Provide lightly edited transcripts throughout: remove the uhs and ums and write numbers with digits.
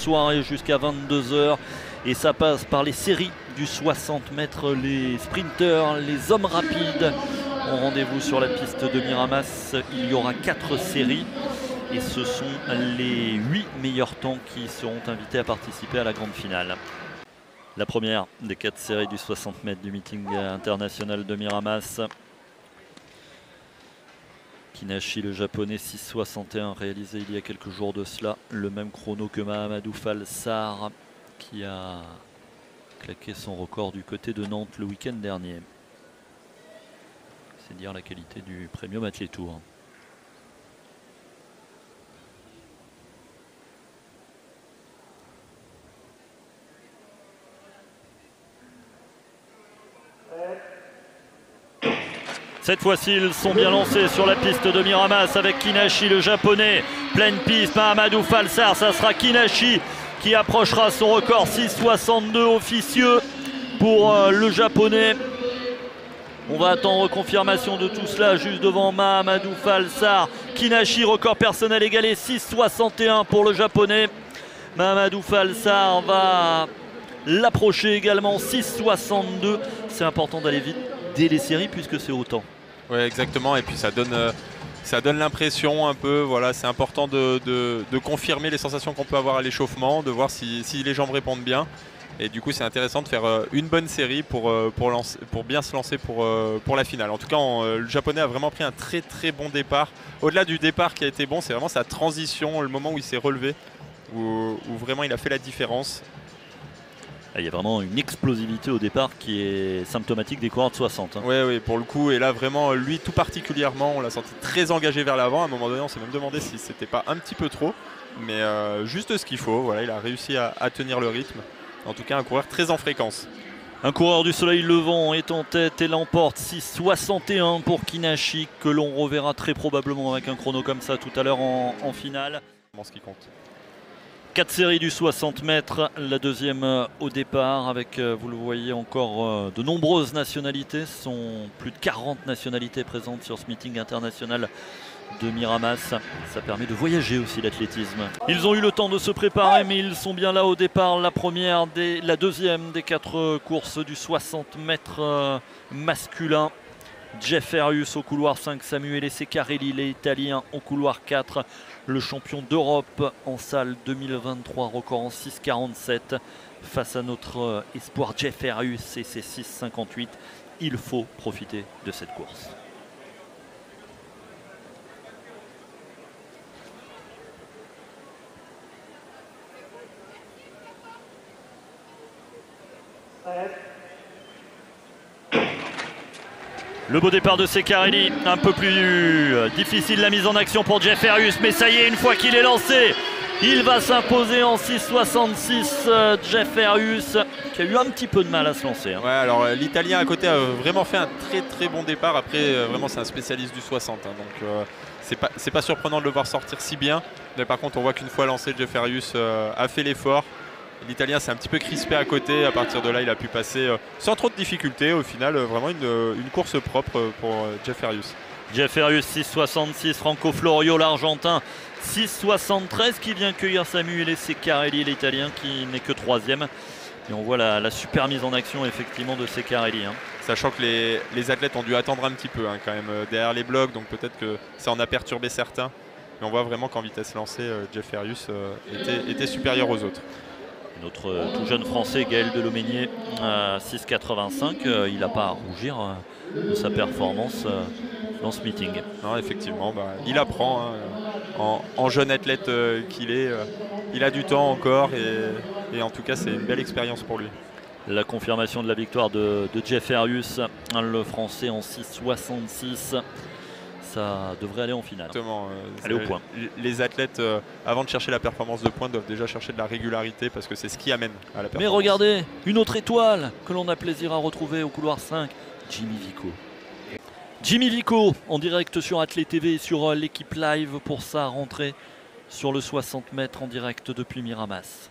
soirée jusqu'à 22 h. Et ça passe par les séries du 60 mètres. Les sprinteurs, les hommes rapides ont rendez-vous sur la piste de Miramas. Il y aura 4 séries. Et ce sont les 8 meilleurs temps qui seront invités à participer à la grande finale. La première des 4 séries du 60 mètres du meeting international de Miramas. Kinashi, le japonais, 6,61, réalisé il y a quelques jours de cela. Le même chrono que Mahamadou Falsar, qui a claqué son record du côté de Nantes le week-end dernier. C'est dire la qualité du Premium Athlete Tour. Cette fois-ci, ils sont bien lancés sur la piste de Miramas avec Kinashi, le japonais. Pleine piste, Mahamadou Falsar, ça sera Kinashi qui approchera son record 6,62 officieux pour le japonais. On va attendre confirmation de tout cela juste devant Mahamadou Falsar. Kinashi, record personnel égalé, 6,61 pour le japonais. Mahamadou Falsar va l'approcher également, 6,62. C'est important d'aller vite dès les séries puisque c'est autant. Oui, exactement, et puis ça donne l'impression un peu, voilà, c'est important de confirmer les sensations qu'on peut avoir à l'échauffement, de voir si les jambes répondent bien. Et du coup c'est intéressant de faire une bonne série pour bien se lancer pour la finale. En tout cas le japonais a vraiment pris un très très bon départ. Au-delà du départ qui a été bon, c'est vraiment sa transition, le moment où il s'est relevé, où vraiment il a fait la différence. Il y a vraiment une explosivité au départ qui est symptomatique des coureurs de 60. Oui, oui, pour le coup. Et là, vraiment, lui tout particulièrement, on l'a senti très engagé vers l'avant. À un moment donné, on s'est même demandé si c'était pas un petit peu trop. Mais juste ce qu'il faut. Voilà, il a réussi à tenir le rythme. En tout cas, un coureur très en fréquence. Un coureur du soleil levant est en tête et l'emporte, 6,61 pour Kinashi, que l'on reverra très probablement avec un chrono comme ça tout à l'heure en finale. Ce qui compte. 4 séries du 60 mètres, la deuxième au départ avec, vous le voyez encore, de nombreuses nationalités. Ce sont plus de 40 nationalités présentes sur ce meeting international de Miramas. Ça permet de voyager aussi l'athlétisme. Ils ont eu le temps de se préparer mais ils sont bien là au départ. La deuxième des 4 courses du 60 mètres masculin. Jeff Herrius au couloir 5, Samuele Ceccarelli, les Italiens au couloir 4. Le champion d'Europe en salle 2023, record en 6,47 face à notre espoir Jeff Herrius et ses 6,58. Il faut profiter de cette course. Le beau départ de Ceccarelli, un peu plus difficile la mise en action pour Jeff Herrius, mais ça y est, une fois qu'il est lancé, il va s'imposer en 6,66. Jeff Herrius qui a eu un petit peu de mal à se lancer. Ouais, alors l'Italien à côté a vraiment fait un très très bon départ. Après, vraiment, c'est un spécialiste du 60, donc c'est pas surprenant de le voir sortir si bien. Mais par contre, on voit qu'une fois lancé, Jeff Herrius a fait l'effort. L'Italien s'est un petit peu crispé à côté. À partir de là, il a pu passer sans trop de difficultés. Au final, vraiment une course propre pour Jeff Herrius. Jeff Herrius 6,66, Franco Florio l'Argentin 6,73 qui vient cueillir Samuele Ceccarelli, l'Italien qui n'est que 3e. Et on voit la super mise en action effectivement de Ceccarelli. Sachant que les athlètes ont dû attendre un petit peu quand même derrière les blocs, donc peut-être que ça en a perturbé certains. Mais on voit vraiment qu'en vitesse lancée, Jeff Herrius était supérieur aux autres. Notre tout jeune français Gaël Deloménier à 6,85, il n'a pas à rougir de sa performance dans ce meeting. Non, effectivement, il apprend en jeune athlète qu'il est. Il a du temps encore et en tout cas c'est une belle expérience pour lui. La confirmation de la victoire de Jeff Herrius, le français en 6,66. Ça devrait aller en finale. Exactement. Aller au point. Les athlètes, avant de chercher la performance de pointe, doivent déjà chercher de la régularité parce que c'est ce qui amène à la performance. Mais regardez, une autre étoile que l'on a plaisir à retrouver au couloir 5, Jimmy Vico. Jimmy Vico en direct sur Athlé TV et sur l'équipe live pour sa rentrée sur le 60 mètres en direct depuis Miramas.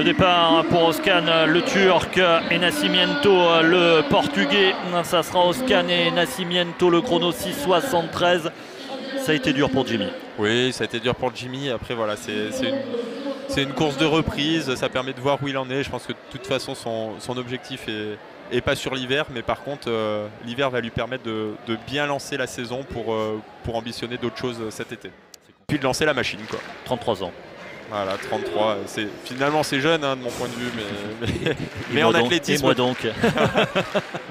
Le départ pour Özcan, le Turc, et Nascimento, le Portugais. Ça sera Özcan et Nascimento, le chrono 6,73. Ça a été dur pour Jimmy. Oui, ça a été dur pour Jimmy. Après, voilà, c'est une course de reprise. Ça permet de voir où il en est. Je pense que de toute façon, son objectif est pas sur l'hiver. Mais par contre, l'hiver va lui permettre de bien lancer la saison pour ambitionner d'autres choses cet été. Puis de lancer la machine, quoi. 33 ans. Voilà, 33. Finalement, c'est jeune hein, de mon point de vue, mais en athlétisme. Et moi donc.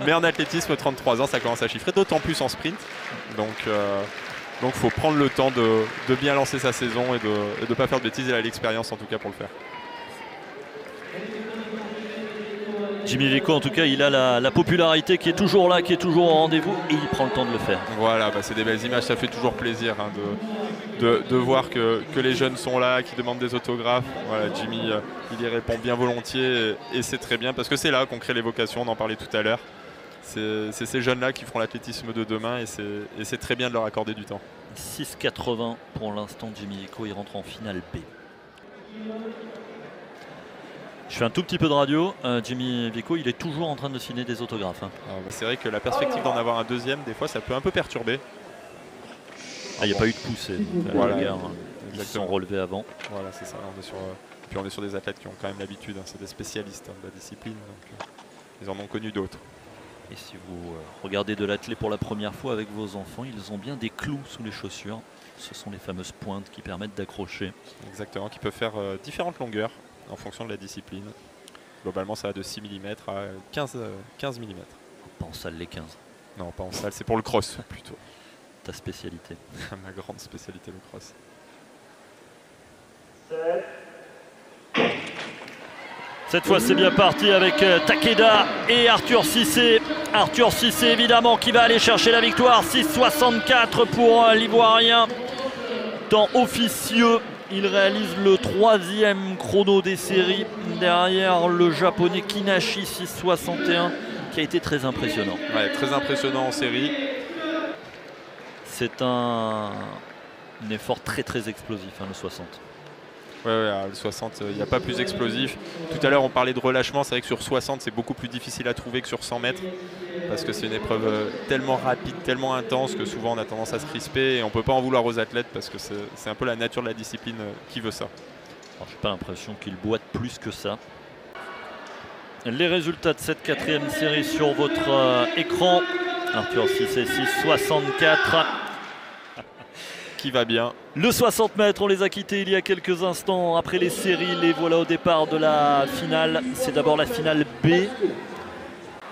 Mais en athlétisme, 33 ans, ça commence à chiffrer, d'autant plus en sprint. Donc, faut prendre le temps de bien lancer sa saison et de ne pas faire de bêtises. Il a l'expérience en tout cas pour le faire. Jimmy Vico, en tout cas, il a la popularité qui est toujours là, qui est toujours au rendez-vous, et il prend le temps de le faire. Voilà, c'est des belles images, ça fait toujours plaisir hein, de voir que les jeunes sont là, qui demandent des autographes. Voilà, Jimmy, il y répond bien volontiers et c'est très bien parce que c'est là qu'on crée les vocations, on en parlait tout à l'heure. C'est ces jeunes-là qui feront l'athlétisme de demain et c'est très bien de leur accorder du temps. 6,80 pour l'instant, Jimmy Vico, il rentre en finale B. Je fais un tout petit peu de radio. Jimmy Vico, il est toujours en train de signer des autographes. Hein. C'est vrai que la perspective d'en avoir un deuxième, des fois, ça peut un peu perturber. Il n'y a pas eu de poussée. Voilà, les gars, ils se sont relevés avant. Voilà, c'est ça. Puis on est sur des athlètes qui ont quand même l'habitude. Hein. C'est des spécialistes de la discipline. Donc, ils en ont connu d'autres. Et si vous regardez de l'athlé pour la première fois avec vos enfants, ils ont bien des clous sous les chaussures. Ce sont les fameuses pointes qui permettent d'accrocher. Exactement, qui peuvent faire différentes longueurs en fonction de la discipline. Globalement, ça va de 6 mm à 15 mm. Pas en salle les 15. Non, pas en salle, c'est pour le cross plutôt. Ta spécialité. Ma grande spécialité, le cross. Cette fois, c'est bien parti avec Takeda et Arthur Cissé. Arthur Cissé, évidemment, qui va aller chercher la victoire. 6,64 pour l'Ivoirien. Temps officieux, il réalise le 3e chrono des séries derrière le Japonais Kinashi 6,61 qui a été très impressionnant. Ouais, très impressionnant en série. C'est un effort très très explosif, hein, le 60. Ouais, le 60, il n'y a pas plus explosif. Tout à l'heure, on parlait de relâchement. C'est vrai que sur 60, c'est beaucoup plus difficile à trouver que sur 100 mètres. Parce que c'est une épreuve tellement rapide, tellement intense que souvent on a tendance à se crisper. Et on ne peut pas en vouloir aux athlètes parce que c'est un peu la nature de la discipline qui veut ça. Je n'ai pas l'impression qu'ils boitent plus que ça. Les résultats de cette 4e série sur votre écran. Arthur Cissé, 6,64. Qui va bien. Le 60 mètres, on les a quittés il y a quelques instants. Après les séries, les voilà au départ de la finale. C'est d'abord la finale B.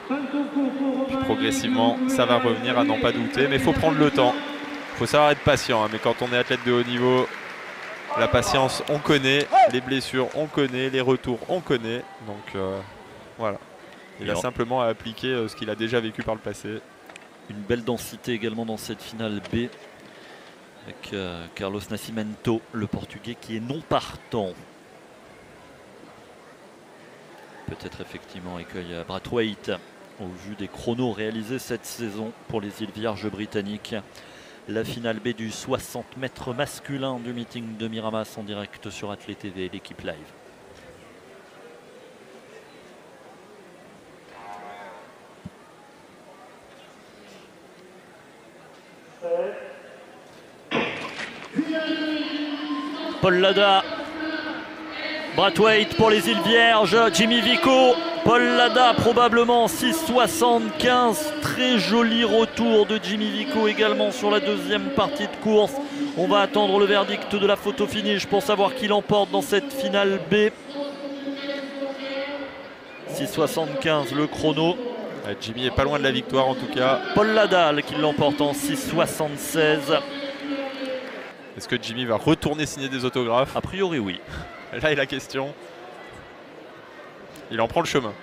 Puis progressivement, ça va revenir à n'en pas douter. Mais il faut prendre le temps. Il faut savoir être patient. Hein. Mais quand on est athlète de haut niveau, la patience, on connaît. Les blessures, on connaît. Les retours, on connaît. Donc voilà. Il a simplement à appliquer ce qu'il a déjà vécu par le passé. Une belle densité également dans cette finale B. Avec Carlos Nascimento, le Portugais, qui est non partant. Peut-être effectivement écueil à Brathwaite au vu des chronos réalisés cette saison pour les îles Vierges britanniques. La finale B du 60 mètres masculin du meeting de Miramas en direct sur Athlé TV et l'équipe live. Paul Lada, Brathwaite pour les îles Vierges, Jimmy Vico, Paul Lada probablement 6,75, très joli retour de Jimmy Vico également sur la 2e partie de course. On va attendre le verdict de la photo finish pour savoir qui l'emporte dans cette finale B. 6,75 le chrono. Jimmy est pas loin de la victoire en tout cas. Paul Lada qui l'emporte en 6,76. Est-ce que Jimmy va retourner signer des autographes? A priori oui. Là est la question. Il en prend le chemin.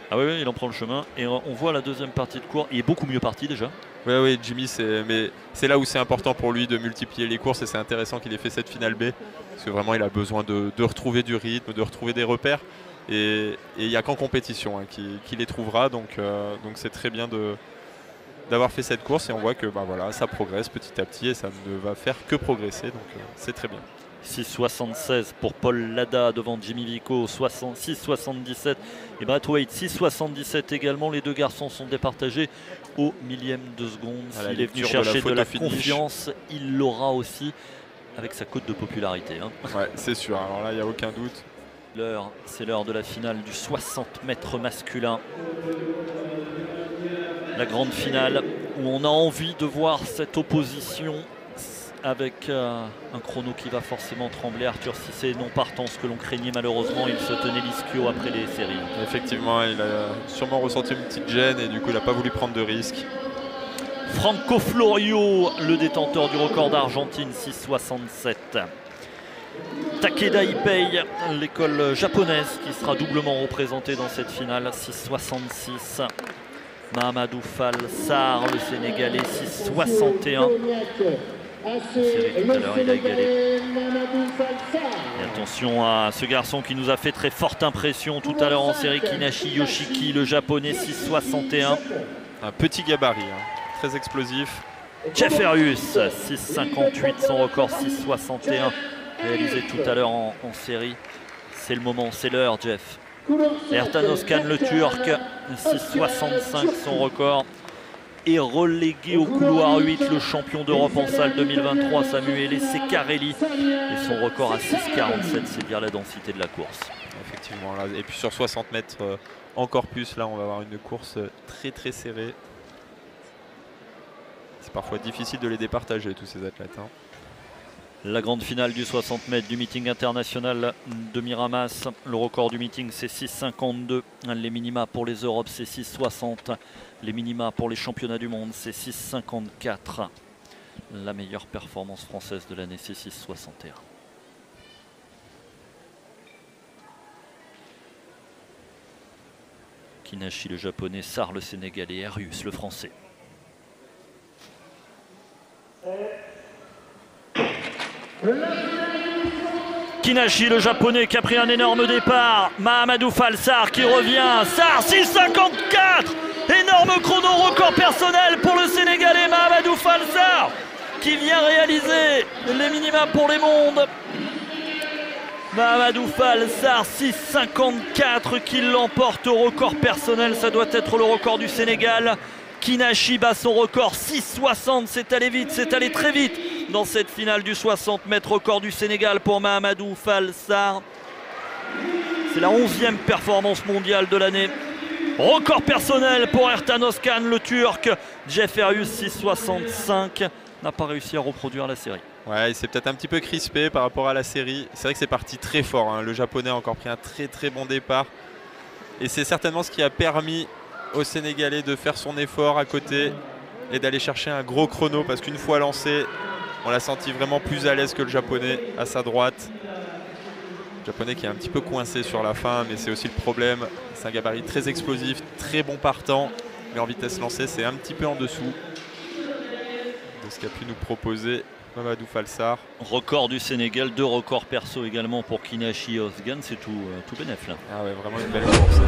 Ah oui, il en prend le chemin. Et on voit la 2e partie de course. Il est beaucoup mieux parti déjà. Oui, Jimmy, c'est là où c'est important pour lui de multiplier les courses. Et c'est intéressant qu'il ait fait cette finale B. Parce que vraiment, il a besoin de retrouver du rythme, de retrouver des repères. Et il n'y a qu'en compétition hein, qu'il les trouvera. Donc c'est très bien d'avoir fait cette course et on voit que voilà, ça progresse petit à petit et ça ne va faire que progresser, donc c'est très bien. 6,76 pour Paul Lada devant Jimmy Vico, 6,77 et Brett Waite 6,77 également. Les deux garçons sont départagés au millième de seconde. S'il est venu chercher de la confiance, il l'aura aussi avec sa cote de popularité. Hein. Ouais, c'est sûr, alors là il n'y a aucun doute. C'est l'heure de la finale du 60 mètres masculin. La grande finale où on a envie de voir cette opposition avec un chrono qui va forcément trembler. Arthur Cissé non partant, ce que l'on craignait malheureusement, il se tenait l'ischio après les séries. Effectivement, il a sûrement ressenti une petite gêne et du coup il n'a pas voulu prendre de risques. Franco Florio, le détenteur du record d'Argentine, 6,67. Takeda Ipei, l'école japonaise qui sera doublement représentée dans cette finale, 6,66. Mahamadou Fall Sarr, le Sénégalais, 6,61. Tout à l'heure, il a égalé. Et attention à ce garçon qui nous a fait très forte impression tout à l'heure en série, Kinashi Yoshiki, le japonais, 6,61. Un petit gabarit, hein, très explosif. Jeff Herrius, 6,58, son record 6,61, réalisé tout à l'heure en série. C'est le moment, c'est l'heure, Jeff. Ertan Özkan, le Turc, 6,65, son record. Et relégué au couloir 8, le champion d'Europe en salle 2023, Samuele Ceccarelli. Et son record à 6,47, c'est dire la densité de la course. Effectivement, là. Et puis sur 60 mètres, encore plus, là on va avoir une course très très serrée. C'est parfois difficile de les départager, tous ces athlètes. Hein. La grande finale du 60 mètres du meeting international de Miramas. Le record du meeting, c'est 6,52. Les minima pour les Europes, c'est 6,60. Les minima pour les championnats du monde, c'est 6,54. La meilleure performance française de l'année, c'est 6,61. Kinashi, le japonais, Sarr, le sénégalais, Herrius, le français. Kinashi, le japonais, qui a pris un énorme départ. Mahamadou Fall Sarr qui revient. Sarr, 6,54. Énorme chrono, record personnel pour le Sénégalais Mahamadou Fall Sarr, qui vient réaliser les minima pour les mondes. Mahamadou Fall Sarr, 6,54, qui l'emporte au record personnel. Ça doit être le record du Sénégal. Kinashi bat son record, 6,60. C'est allé vite, c'est allé très vite dans cette finale du 60 mètres. Record du Sénégal pour Mahamadou Fall Sarr. C'est la 11e performance mondiale de l'année. Record personnel pour Ertan Özkan, le Turc. Jeff Herrius, 6,65. N'a pas réussi à reproduire la série. Ouais, il s'est peut-être un petit peu crispé par rapport à la série. C'est vrai que c'est parti très fort. Hein. Le japonais a encore pris un très très bon départ. Et c'est certainement ce qui a permis au Sénégalais de faire son effort à côté et d'aller chercher un gros chrono, parce qu'une fois lancé, on l'a senti vraiment plus à l'aise que le japonais à sa droite. Le japonais qui est un petit peu coincé sur la fin, mais c'est aussi le problème. C'est un gabarit très explosif, très bon partant, mais en vitesse lancée, c'est un petit peu en dessous de ce qu'a pu nous proposer Mahamadou Fall Sarr. Record du Sénégal, 2 records perso également pour Kinashi Özkan, c'est tout bénef là. Ah ouais, vraiment une belle course.